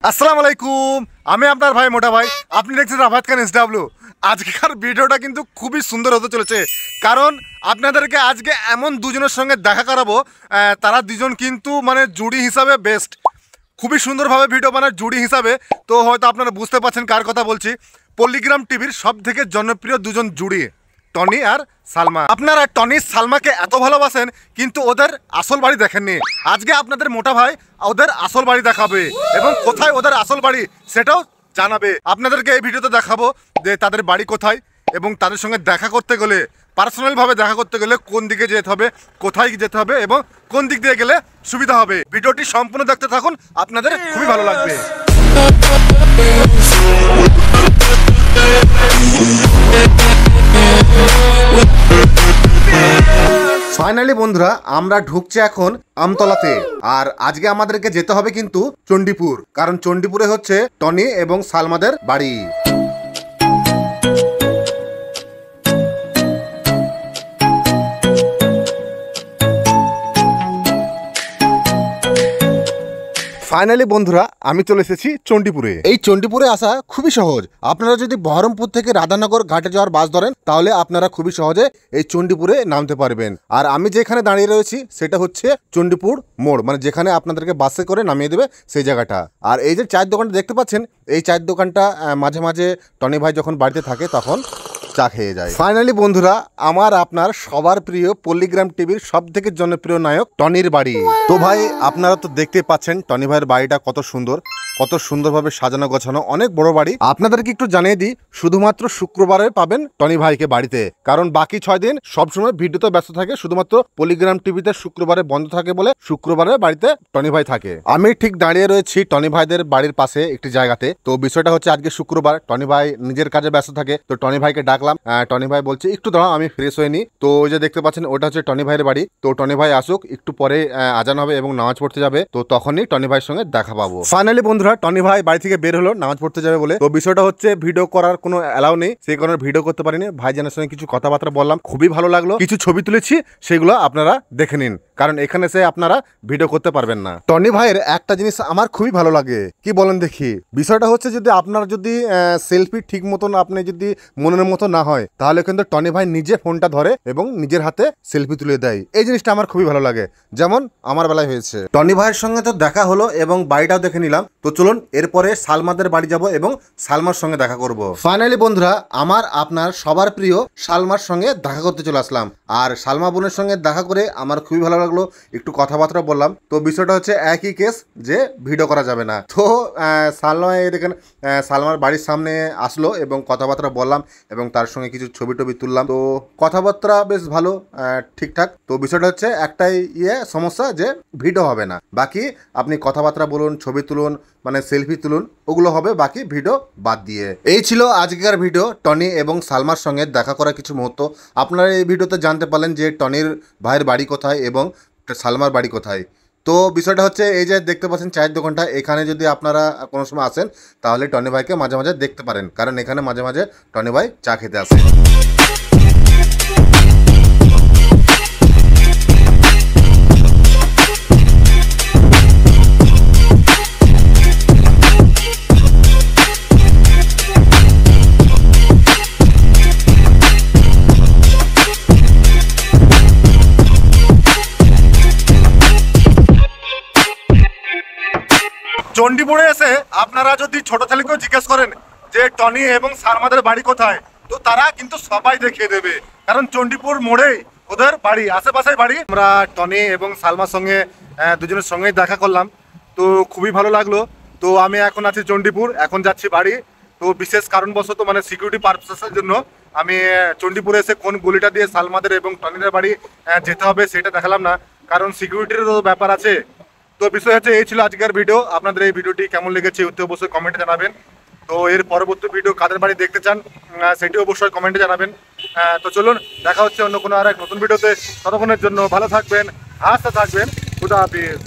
আসসালামু আলাইকুম, আমি আপনার ভাই মোটা ভাই। আপনি দেখছেন রাফাত খান এসডব্লিউ। আজকের ভিডিওটা কিন্তু খুবই সুন্দর হতে চলেছে, কারণ আপনাদেরকে আজকে এমন দুজনের সঙ্গে দেখা করাবো। তারা দুজন কিন্তু মানে জুড়ি হিসাবে বেস্ট, খুবই সুন্দরভাবে ভিডিও বানায় জুড়ি হিসাবে। তো হয়তো আপনারা বুঝতে পারছেন কার কথা বলছি। পল্লিগ্রাম টিভির সব থেকে জনপ্রিয় দুজন জুড়ি, টনি আর সালমা। আপনারা টনি সালমাকে এত ভালোবাসেন, কিন্তু ওদের আসল বাড়ি দেখেননি। আজকে আপনাদের মোটা ভাই ওদের আসল বাড়ি দেখাবে এবং কোথায় ওদের আসল বাড়ি সেটাও জানাবে। আপনাদেরকে এই ভিডিওতে দেখাবো যে তাদের বাড়ি কোথায় এবং তাদের সঙ্গে দেখা করতে গেলে, পার্সোনালভাবে দেখা করতে গেলে কোন দিকে যেতে হবে, কোথায় যেতে হবে এবং কোন দিক দিয়ে গেলে সুবিধা হবে। ভিডিওটি সম্পূর্ণ দেখতে থাকুন, আপনাদের খুবই ভালো লাগবে। ফাইনালি বন্ধুরা, আমরা ঢুকছি এখন আমতলাতে। আর আজকে আমাদেরকে যেতে হবে কিন্তু চণ্ডীপুর, কারণ চণ্ডীপুরে হচ্ছে টনি এবং সালমাদের বাড়ি। ফাইনালি বন্ধুরা, আমি চলে এসেছি চণ্ডীপুরে। এই চণ্ডীপুরে আসা খুবই সহজ। আপনারা যদি বহরমপুর থেকে রাধানগর ঘাটে যাওয়ার বাস ধরেন, তাহলে আপনারা খুবই সহজে এই চণ্ডীপুরে নামতে পারবেন। আর আমি যেখানে দাঁড়িয়ে রয়েছি সেটা হচ্ছে চণ্ডীপুর মোড়, মানে যেখানে আপনাদেরকে বাসে করে নামিয়ে দেবে সেই জায়গাটা। আর এই যে চায়ের দোকানটা দেখতে পাচ্ছেন, এই চায়ের দোকানটা মাঝে মাঝে টনি ভাই যখন বাড়িতে থাকে তখন চা খেয়ে যায়। ফাইনালি বন্ধুরা, আমার আপনার সবার প্রিয় পল্লিগ্রাম টিভির সব থেকে জনপ্রিয় নায়ক টনির বাড়ি। তো ভাই, আপনারা তো দেখতে পাচ্ছেন টনি ভাইয়ের বাড়িটা কত সুন্দর, কত সুন্দরভাবে সাজানো গোছানো, অনেক বড় বাড়ি। আপনাদেরকে একটু জানিয়ে দিই, শুধুমাত্র শুক্রবারে পাবেন টনি ভাইকে বাড়িতে, কারণ বাকি 6 দিন সবসময় ভিডিওতে ব্যস্ত থাকে। শুধুমাত্র পল্লিগ্রাম টিভিতে শুক্রবারে বন্ধ থাকে বলে শুক্রবারে বাড়িতে টনি ভাই থাকে। আমি ঠিক দাঁড়িয়ে রয়েছি টনি ভাইদের বাড়ির পাশে একটি জায়গাতে। তো বিষয়টা হচ্ছে আজকে শুক্রবার, টনি ভাই নিজের কাজে ব্যস্ত থাকে। তো টনি ভাইকে ডাকলাম। টনি ভাই বলছে একটু দাঁড়াও, আমি ফ্রেশ হয়ে নি। তো ওই যে দেখতে পাচ্ছেন, ওটা হচ্ছে টনি ভাইয়ের বাড়ি। তো টনি ভাই আসুক, একটু পরে আজান হবে এবং নামাজ পড়তে যাবে। তো তখনই টনি ভাইয়ের সঙ্গে দেখা পাবো। ফাইনালি বন্ধুরা, টনি ভাই বাড়ি থেকে বের হলো নামাজ পড়তে যাবে বলে। তো বিষয়টা হচ্ছে ভিডিও করার কোনো অ্যালাউ নেই, সেই কারণে ভিডিও করতে পারিনি। ভাইজানের সঙ্গে কিছু কথাবার্তা বললাম, খুবই ভালো লাগলো। কিছু ছবি তুলেছি, সেগুলো আপনারা দেখে নিন, কারণ এখানে সে আপনারা ভিডিও করতে পারবেন না। টনি ভাইয়ের একটা জিনিস আমার খুবই ভালো লাগে, কি বলেন দেখি। বিষয়টা হচ্ছে, যদি আপনার যদি সেলফি ঠিক মতন আপনি যদি মনের মতো না হয়, তাহলে কিন্তু টনি ভাই নিজে ফোনটা ধরে এবং নিজের হাতে সেলফি তুলে দেয়। এই জিনিসটা আমার খুবই ভালো লাগে, যেমন আমার বেলায় হয়েছে। টনি ভাইয়ের সঙ্গে তো দেখা হলো এবং বাড়িটাও দেখে নিলাম। তো চলুন এরপরে সালমাদের বাড়ি যাব এবং সালমার সঙ্গে দেখা করব। ফাইনালি বন্ধুরা, আমার আপনার সবার প্রিয় সালমার সঙ্গে দেখা করতে চলে আসলাম। আর সালমা বোনের সঙ্গে দেখা করে আমার খুবই ভালো লাগলো, একটু কথাবার্তা বললাম। তো বিষয়টা হচ্ছে একই কেস যে ভিডিও করা যাবে না। তো সালমা দেখেন সালমার বাড়ির সামনে আসলো এবং কথাবার্তা বললাম এবং তার সঙ্গে কিছু ছবি টবি তুললাম। তো কথাবার্তা বেশ ভালো, ঠিকঠাক। তো বিষয়টা হচ্ছে একটাই সমস্যা, যে ভিডিও হবে না। বাকি আপনি কথাবার্তা বলুন, ছবি তুলুন, মানে সেলফি তুলুন, ওগুলো হবে, বাকি ভিডিও বাদ দিয়ে। এই ছিল আজকের ভিডিও, টনি এবং সালমার সঙ্গে দেখা করা কিছু মুহূর্ত। আপনারা এই ভিডিওতে জানতে পারলেন যে টনির ভাইয়ের বাড়ি কোথায় এবং সালমার বাড়ি কোথায়। তো বিষয়টা হচ্ছে, এই যে দেখতে পাচ্ছেন চায়ের দোকানটা, এখানে যদি আপনারা কোনো সময় আসেন তাহলে টনি ভাইকে মাঝে মাঝে দেখতে পারেন, কারণ এখানে মাঝে মাঝে টনি ভাই চা খেতে আসে। চণ্ডীপুরে এসে আপনারা যদি ছোট ছেলেকেও জিজ্ঞেস করেন যে টনি এবং সালমাদের বাড়ি কোথায়, তো তারা কিন্তু সবাই দেখিয়ে দেবে, কারণ চণ্ডীপুর মোড়েই ওদের বাড়ি, আশেপাশে বাড়ি। আমরা টনি এবং সালমার সঙ্গে দুজনের সঙ্গেই দেখা করলাম, তো খুবই ভালো লাগলো। তো আমি এখন আছি চণ্ডীপুর, এখন যাচ্ছি বাড়ি। তো বিশেষ কারণবশত, মানে সিকিউরিটি পারপাসের জন্য আমি চণ্ডীপুরে এসে কোন গলিটা দিয়ে সালমাদের এবং টনিদের বাড়ি যেতে হবে সেটা দেখালাম না, কারণ সিকিউরিটির ব্যাপার আছে। তো বিষয় হচ্ছে, এই ছিল আজকের ভিডিও। আপনাদের এই ভিডিওটি কেমন লেগেছে অবশ্যই কমেন্টে জানাবেন। তো এর পরবর্তী ভিডিও কাদের বাড়ি দেখতে চান সেটি অবশ্যই কমেন্টে জানাবেন। তো চলুন, দেখা হচ্ছে অন্য কোনো আর এক নতুন ভিডিওতে। ততক্ষণের জন্য ভালো থাকবেন, হাসতে থাকবেন। খুদা হাফেজ।